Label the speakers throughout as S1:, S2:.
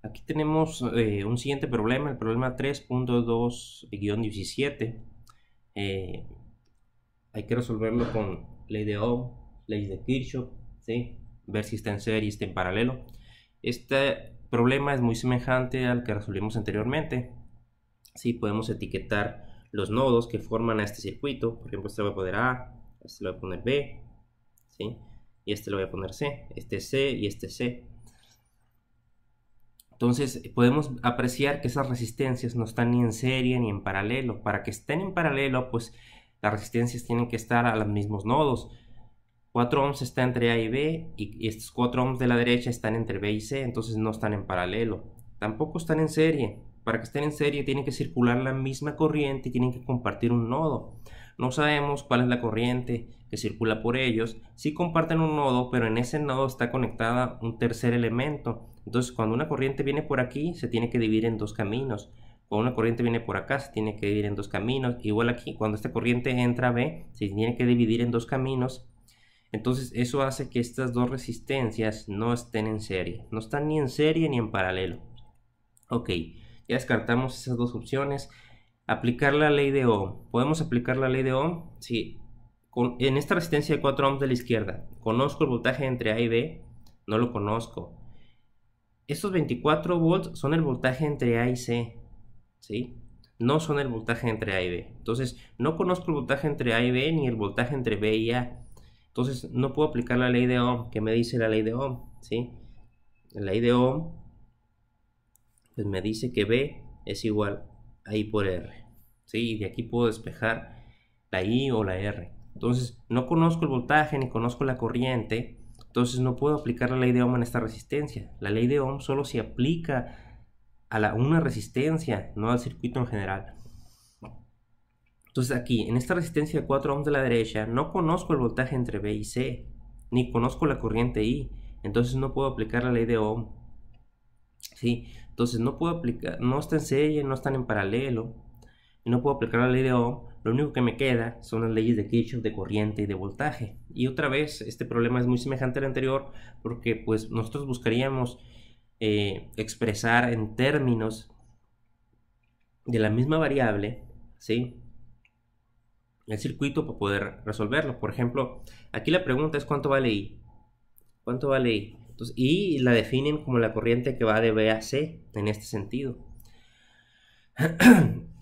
S1: Aquí tenemos un siguiente problema, el problema 3.2-17. Hay que resolverlo con ley de Ohm, ley de Kirchhoff, ¿sí? Ver si está en serie y está en paralelo. Este problema es muy semejante al que resolvimos anteriormente. Sí, podemos etiquetar los nodos que forman a este circuito. Por ejemplo, este lo voy a poner A, este lo voy a poner B, ¿sí? Y este lo voy a poner C, este C y este C. Entonces podemos apreciar que esas resistencias no están ni en serie ni en paralelo. Para que estén en paralelo, pues las resistencias tienen que estar a los mismos nodos. 4 ohms está entre A y B y estos 4 ohms de la derecha están entre B y C, entonces no están en paralelo. Tampoco están en serie. Para que estén en serie tienen que circular la misma corriente y tienen que compartir un nodo. No sabemos cuál es la corriente que circula por ellos. Sí comparten un nodo, pero en ese nodo está conectada un tercer elemento. Entonces cuando una corriente viene por aquí se tiene que dividir en dos caminos. Cuando una corriente viene por acá se tiene que dividir en dos caminos. Igual aquí, cuando esta corriente entra a B se tiene que dividir en dos caminos. Entonces eso hace que estas dos resistencias no estén en serie. No están ni en serie ni en paralelo. Ok, ya descartamos esas dos opciones. Aplicar la ley de Ohm. ¿Podemos aplicar la ley de Ohm? Sí. En esta resistencia de 4 ohms de la izquierda, ¿conozco el voltaje entre A y B? No lo conozco. Estos 24 volts son el voltaje entre A y C, ¿sí? No son el voltaje entre A y B. Entonces, no conozco el voltaje entre A y B ni el voltaje entre B y A. Entonces, no puedo aplicar la ley de Ohm. ¿Qué me dice la ley de Ohm? ¿Sí? La ley de Ohm, pues me dice que B es igual a I por R, ¿sí? Y de aquí puedo despejar la I o la R. Entonces, no conozco el voltaje ni conozco la corriente. Entonces, no puedo aplicar la ley de Ohm en esta resistencia. La ley de Ohm solo se aplica a una resistencia, no al circuito en general. Entonces aquí, en esta resistencia de 4 ohms de la derecha, no conozco el voltaje entre B y C, ni conozco la corriente I, entonces no puedo aplicar la ley de Ohm, ¿sí? Entonces no puedo aplicar, no está en serie, no están en paralelo, y no puedo aplicar la ley de Ohm. Lo único que me queda son las leyes de Kirchhoff de corriente y de voltaje. Y otra vez, este problema es muy semejante al anterior, porque pues nosotros buscaríamos expresar en términos de la misma variable, ¿sí?, el circuito para poder resolverlo. Por ejemplo, aquí la pregunta es ¿cuánto vale I? ¿Cuánto vale I? Entonces, I la definen como la corriente que va de B a C en este sentido.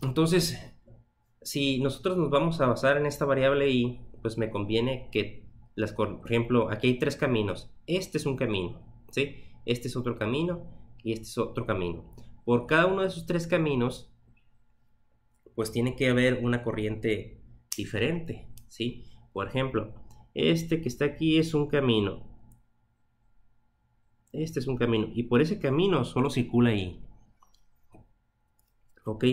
S1: Entonces, si nosotros nos vamos a basar en esta variable I, pues me conviene que, por ejemplo, aquí hay tres caminos. Este es un camino, ¿sí? Este es otro camino y este es otro camino. Por cada uno de esos tres caminos, pues tiene que haber una corriente diferente, ¿sí? Por ejemplo, este que está aquí es un camino. Este es un camino. Y por ese camino solo circula I. ¿Ok?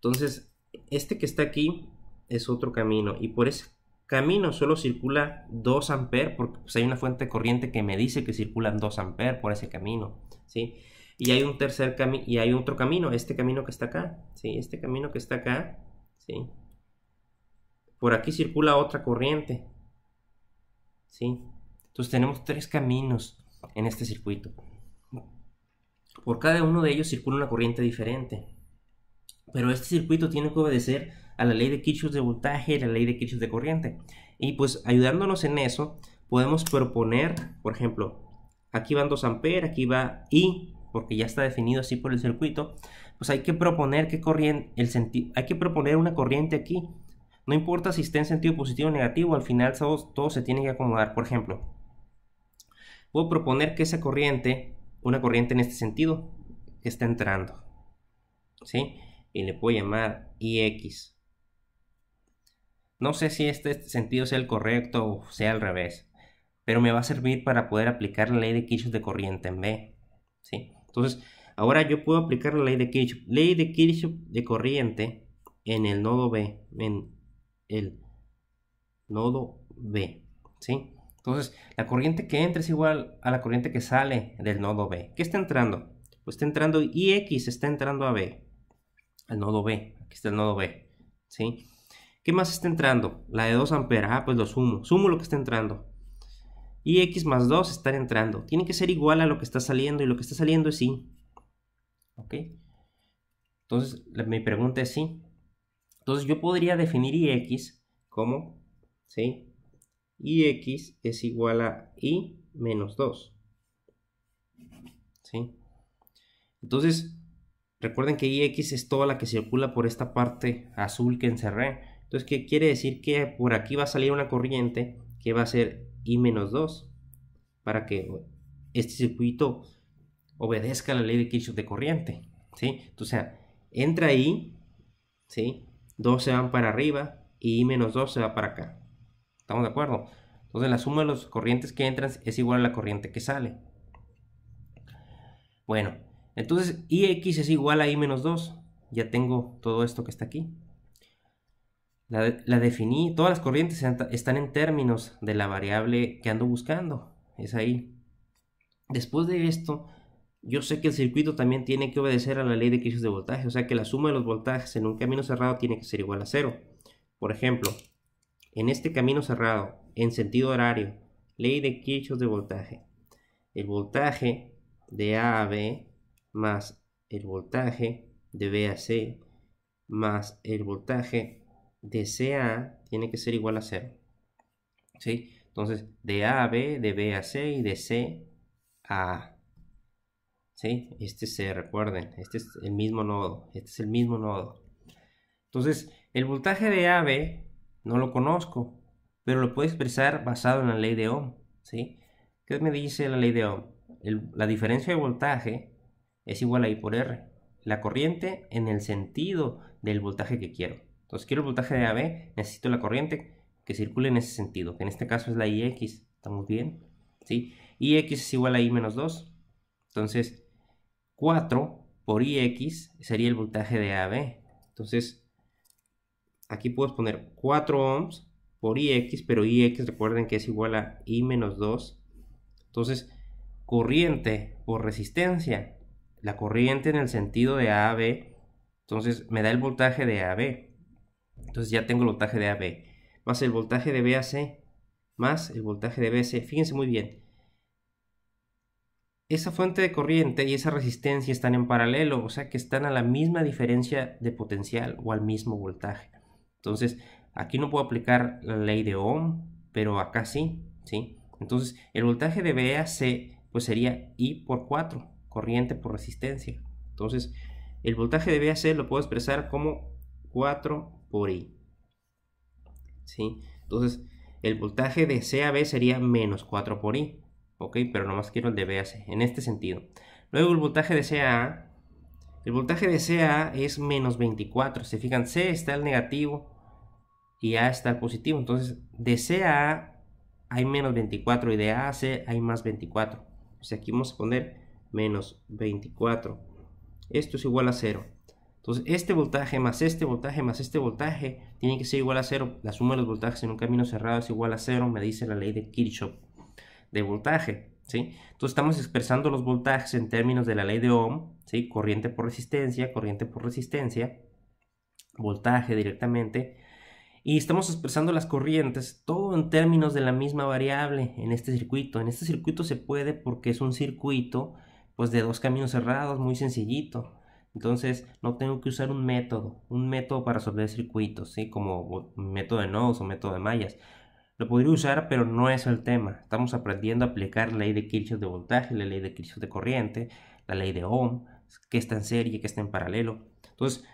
S1: Entonces, este que está aquí es otro camino. Y por ese camino solo circula 2 amperes. Porque pues, hay una fuente de corriente que me dice que circulan 2 amperes por ese camino. ¿Sí? Y hay un tercer camino. Y hay otro camino. Este camino que está acá. ¿Sí? Este camino que está acá. ¿Sí? Por aquí circula otra corriente, ¿sí? Entonces tenemos tres caminos en este circuito. Por cada uno de ellos circula una corriente diferente. Pero este circuito tiene que obedecer a la ley de Kirchhoff de voltaje y la ley de Kirchhoff de corriente. Y pues ayudándonos en eso, podemos proponer, por ejemplo, aquí van 2 amperes, aquí va I, porque ya está definido así por el circuito. Pues hay que proponer qué corriente, hay que proponer una corriente aquí. No importa si está en sentido positivo o negativo, al final todo se tiene que acomodar. Por ejemplo, puedo proponer que esa corriente, una corriente en este sentido, que está entrando, ¿sí? Y le puedo llamar IX. No sé si este sentido sea el correcto o sea al revés, pero me va a servir para poder aplicar la ley de Kirchhoff de corriente en B, ¿sí? Entonces, ahora yo puedo aplicar la ley de Kirchhoff. Ley de Kirchhoff de corriente en el nodo B, en el nodo B, ¿sí? Entonces, la corriente que entra es igual a la corriente que sale del nodo B. ¿Qué está entrando? Pues está entrando IX, está entrando a B, al nodo B. Aquí está el nodo B, ¿sí? ¿Qué más está entrando? La de 2 amperes. Ah, pues lo sumo. Sumo lo que está entrando. y x más 2 están entrando. Tiene que ser igual a lo que está saliendo, y lo que está saliendo es y. ¿Ok? Entonces, mi pregunta es sí. Entonces, yo podría definir ix como, ¿sí? Ix es igual a y menos 2. ¿Sí? Entonces, recuerden que ix es toda la que circula por esta parte azul que encerré. Entonces, ¿qué quiere decir? Que por aquí va a salir una corriente que va a ser I menos 2 para que este circuito obedezca la ley de Kirchhoff de corriente, ¿sí? Entonces, entra ahí, ¿sí? 2 se van para arriba y I menos 2 se va para acá. ¿Estamos de acuerdo? Entonces, la suma de las corrientes que entran es igual a la corriente que sale. Bueno, entonces ix es igual a I menos 2. Ya tengo todo esto que está aquí. La definí, todas las corrientes están en términos de la variable que ando buscando. Es ahí. Después de esto, yo sé que el circuito también tiene que obedecer a la ley de Kirchhoff de voltaje. O sea que la suma de los voltajes en un camino cerrado tiene que ser igual a 0. Por ejemplo, en este camino cerrado, en sentido horario, ley de Kirchhoff de voltaje. El voltaje de A a B más el voltaje de B a C más el voltaje de C a A tiene que ser igual a 0. ¿Sí? Entonces, de A a B, de B a C y de C a A. ¿Sí? Recuerden, este es el mismo nodo. Este es el mismo nodo. Entonces, el voltaje de A a B no lo conozco, pero lo puedo expresar basado en la ley de Ohm. ¿Sí? ¿Qué me dice la ley de Ohm? La diferencia de voltaje es igual a I por R. La corriente en el sentido del voltaje que quiero. Entonces, quiero el voltaje de AB, necesito la corriente que circule en ese sentido, que en este caso es la IX. ¿Estamos bien? ¿Sí? IX es igual a I menos 2. Entonces, 4 por IX sería el voltaje de AB. Entonces, aquí puedo poner 4 ohms por IX, pero IX recuerden que es igual a I menos 2. Entonces, corriente por resistencia. La corriente en el sentido de A a B. Entonces, me da el voltaje de AB. Entonces, ya tengo el voltaje de AB. Más el voltaje de B a C. Más el voltaje de B a C. Fíjense muy bien. Esa fuente de corriente y esa resistencia están en paralelo. O sea que están a la misma diferencia de potencial o al mismo voltaje. Entonces, aquí no puedo aplicar la ley de Ohm, pero acá sí, ¿sí? Entonces, el voltaje de B a C pues sería I por 4, corriente por resistencia. Entonces, el voltaje de B a C lo puedo expresar como 4 por I. ¿Sí? Entonces, el voltaje de C a B sería menos 4 por I. ¿Ok? Pero nomás quiero el de B a C, en este sentido. Luego el voltaje de C a A. El voltaje de C a A es menos 24. Se fijan, C está el negativo y A está el positivo. Entonces, de C a A hay menos 24 y de A a C hay más 24. O sea, aquí vamos a poner menos 24. Esto es igual a 0. Entonces, este voltaje más este voltaje más este voltaje tiene que ser igual a 0. La suma de los voltajes en un camino cerrado es igual a 0, me dice la ley de Kirchhoff de voltaje. ¿Sí? Entonces, estamos expresando los voltajes en términos de la ley de Ohm. ¿Sí? Corriente por resistencia, voltaje directamente. Y estamos expresando las corrientes, todo en términos de la misma variable en este circuito. En este circuito se puede porque es un circuito pues de dos caminos cerrados, muy sencillito. Entonces no tengo que usar un método para resolver circuitos, ¿sí? Como método de nodos o método de mallas. Lo podría usar, pero no es el tema. Estamos aprendiendo a aplicar la ley de Kirchhoff de voltaje, la ley de Kirchhoff de corriente, la ley de Ohm, que está en serie, que está en paralelo. Entonces,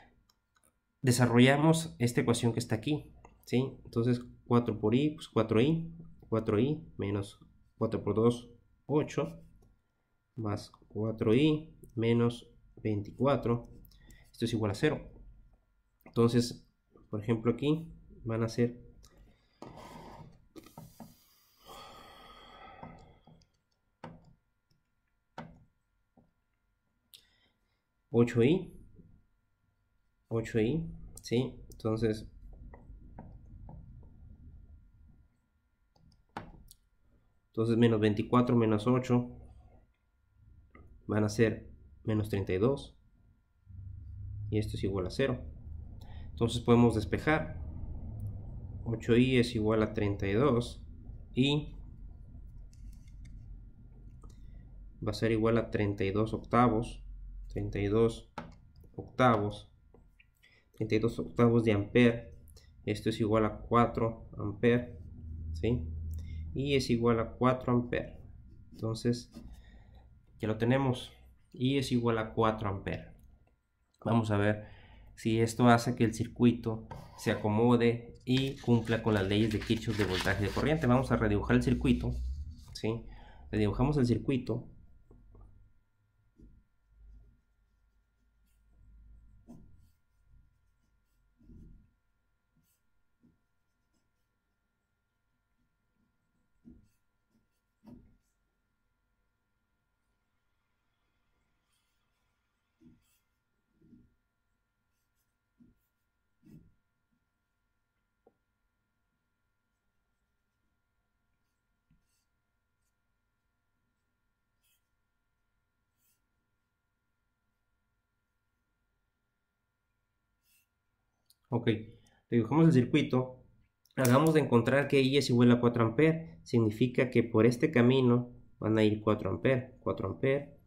S1: desarrollamos esta ecuación que está aquí. ¿Sí? Entonces 4 por i, pues 4i menos 4 por 2, 8, más 4i menos 24, esto es igual a 0. Entonces, por ejemplo aquí van a ser 8i, ¿sí? Entonces menos 24 menos 8 van a ser menos 32 y esto es igual a 0. Entonces podemos despejar. 8i es igual a 32 y va a ser igual a 32 octavos. 32 octavos. 32 octavos de ampere. Esto es igual a 4 ampere. ¿Sí? Y es igual a 4 ampere. Entonces, ya lo tenemos. Y es igual a 4 ampere. Vamos a ver si esto hace que el circuito se acomode y cumpla con las leyes de Kirchhoff de voltaje y de corriente. Vamos a redibujar el circuito. ¿Sí? Redibujamos el circuito. Ok, dibujamos el circuito. Hagamos de encontrar que I es igual a 4 ampere. Significa que por este camino van a ir 4 ampere. 4 ampere.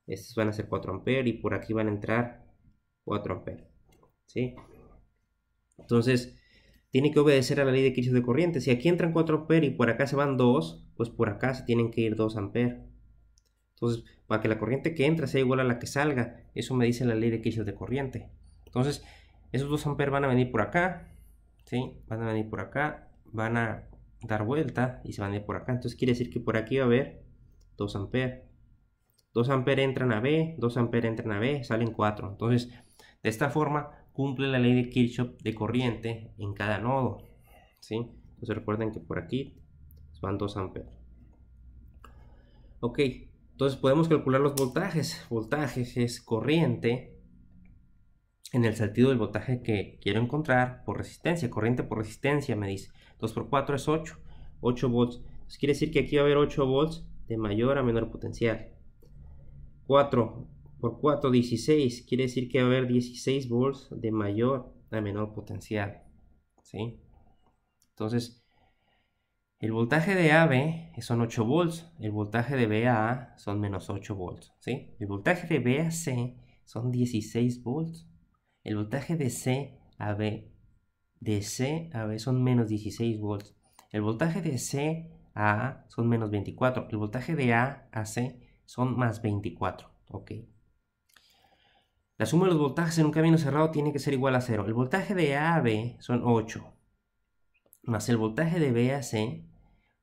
S1: Estos van a ser 4 ampere y por aquí van a entrar 4 ampere. ¿Sí? Entonces, tiene que obedecer a la ley de Kirchhoff de corriente. Si aquí entran 4 ampere y por acá se van 2, pues por acá se tienen que ir 2 ampere. Entonces, para que la corriente que entra sea igual a la que salga, eso me dice la ley de Kirchhoff de corriente. Entonces, esos 2 amperes van a venir por acá, ¿sí? Van a venir por acá, van a dar vuelta y se van a ir por acá. Entonces, quiere decir que por aquí va a haber 2 amperes. 2 amperes entran a B, 2 amperes entran a B, salen 4. Entonces, de esta forma, cumple la ley de Kirchhoff de corriente en cada nodo, ¿sí? Entonces, recuerden que por aquí van 2 amperes. Ok. Entonces podemos calcular los voltajes. Voltajes es corriente en el sentido del voltaje que quiero encontrar por resistencia. Corriente por resistencia me dice. 2 por 4 es 8. 8 volts. Entonces quiere decir que aquí va a haber 8 volts de mayor a menor potencial. 4 por 4, 16. Quiere decir que va a haber 16 volts de mayor a menor potencial. ¿Sí? Entonces, el voltaje de AB son 8 volts, el voltaje de B a A son menos 8 volts, ¿sí? El voltaje de B a C son 16 volts. El voltaje de C a B son menos 16 volts. El voltaje de C a A son menos 24. El voltaje de A a C son más 24, ¿ok? La suma de los voltajes en un camino cerrado tiene que ser igual a 0. El voltaje de A a B son 8, más el voltaje de B a C,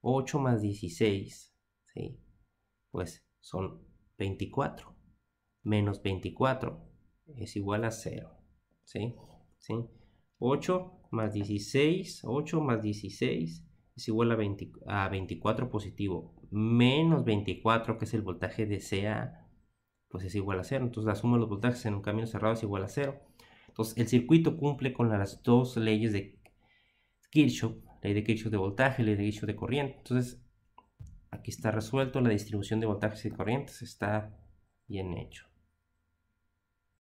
S1: 8 más 16, ¿sí? Pues son 24. Menos 24 es igual a 0, ¿sí? ¿Sí? 8 más 16, 8 más 16 es igual a 24 positivo. Menos 24, que es el voltaje de CA, pues es igual a 0. Entonces la suma de los voltajes en un camino cerrado es igual a 0. Entonces el circuito cumple con las dos leyes de Kirchhoff, ley de Kirchhoff de voltaje, ley de Kirchhoff de corriente. Entonces, aquí está resuelto, la distribución de voltajes y corrientes está bien hecho.